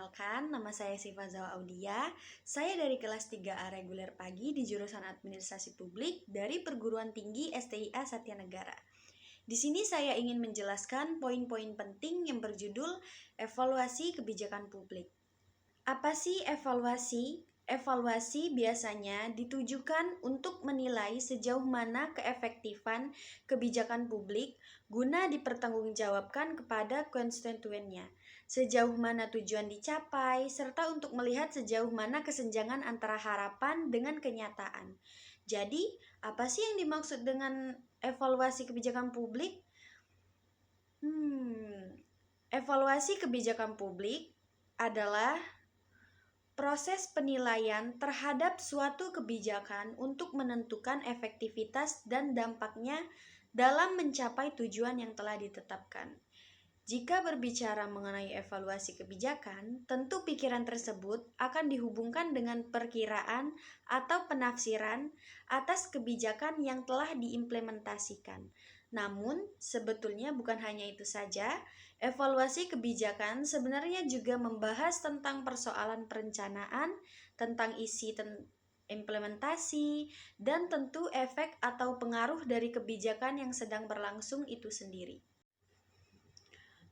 Perkenalkan, nama saya Siva Zawa Audia. Saya dari kelas 3A reguler pagi di jurusan Administrasi Publik dari Perguruan Tinggi STIA Satya Negara. Di sini saya ingin menjelaskan poin-poin penting yang berjudul evaluasi kebijakan publik. Apa sih evaluasi? Evaluasi biasanya ditujukan untuk menilai sejauh mana keefektifan kebijakan publik guna dipertanggungjawabkan kepada konstituennya, sejauh mana tujuan dicapai, serta untuk melihat sejauh mana kesenjangan antara harapan dengan kenyataan. Jadi, apa sih yang dimaksud dengan evaluasi kebijakan publik? Evaluasi kebijakan publik adalah proses penilaian terhadap suatu kebijakan untuk menentukan efektivitas dan dampaknya dalam mencapai tujuan yang telah ditetapkan. Jika berbicara mengenai evaluasi kebijakan, tentu pikiran tersebut akan dihubungkan dengan perkiraan atau penafsiran atas kebijakan yang telah diimplementasikan. Namun, sebetulnya bukan hanya itu saja. Evaluasi kebijakan sebenarnya juga membahas tentang persoalan perencanaan, tentang isi implementasi, dan tentu efek atau pengaruh dari kebijakan yang sedang berlangsung itu sendiri.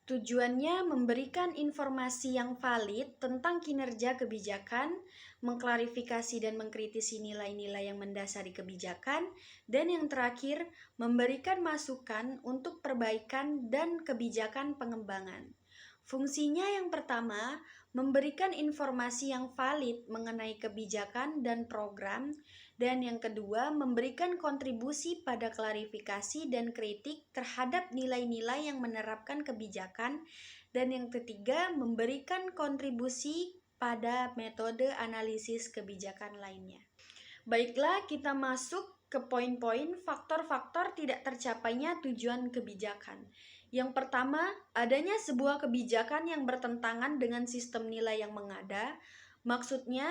Tujuannya memberikan informasi yang valid tentang kinerja kebijakan, mengklarifikasi dan mengkritisi nilai-nilai yang mendasari kebijakan, dan yang terakhir, memberikan masukan untuk perbaikan dan kebijakan pengembangan. Fungsinya yang pertama, memberikan informasi yang valid mengenai kebijakan dan program, dan yang kedua, memberikan kontribusi pada klarifikasi dan kritik terhadap nilai-nilai yang menerapkan kebijakan, dan yang ketiga, memberikan kontribusi pada metode analisis kebijakan lainnya. Baiklah, kita masuk ke poin-poin faktor-faktor tidak tercapainya tujuan kebijakan. Yang pertama, adanya sebuah kebijakan yang bertentangan dengan sistem nilai yang mengada. Maksudnya,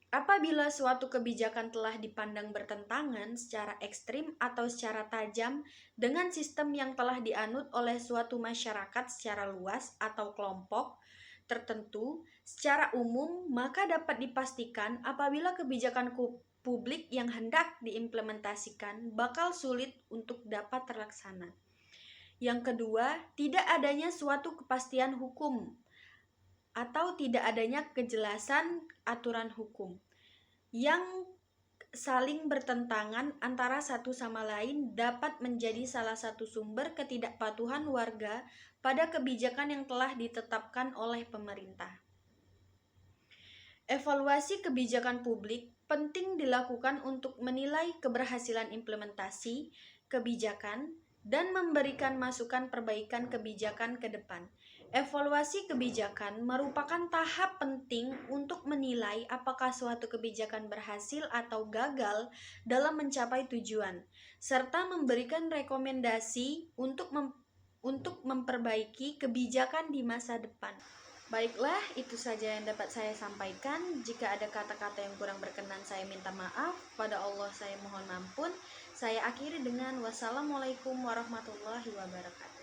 apabila suatu kebijakan telah dipandang bertentangan secara ekstrim atau secara tajam dengan sistem yang telah dianut oleh suatu masyarakat secara luas atau kelompok tertentu secara umum, maka dapat dipastikan apabila kebijakan publik yang hendak diimplementasikan bakal sulit untuk dapat terlaksana. Yang kedua, tidak adanya suatu kepastian hukum atau tidak adanya kejelasan aturan hukum yang saling bertentangan antara satu sama lain dapat menjadi salah satu sumber ketidakpatuhan warga pada kebijakan yang telah ditetapkan oleh pemerintah. Evaluasi kebijakan publik penting dilakukan untuk menilai keberhasilan implementasi kebijakan dan memberikan masukan perbaikan kebijakan ke depan. Evaluasi kebijakan merupakan tahap penting untuk menilai apakah suatu kebijakan berhasil atau gagal dalam mencapai tujuan, serta memberikan rekomendasi untuk memperbaiki kebijakan di masa depan. Baiklah, itu saja yang dapat saya sampaikan. Jika ada kata-kata yang kurang berkenan, saya minta maaf. Pada Allah saya mohon ampun. Saya akhiri dengan wassalamualaikum warahmatullahi wabarakatuh.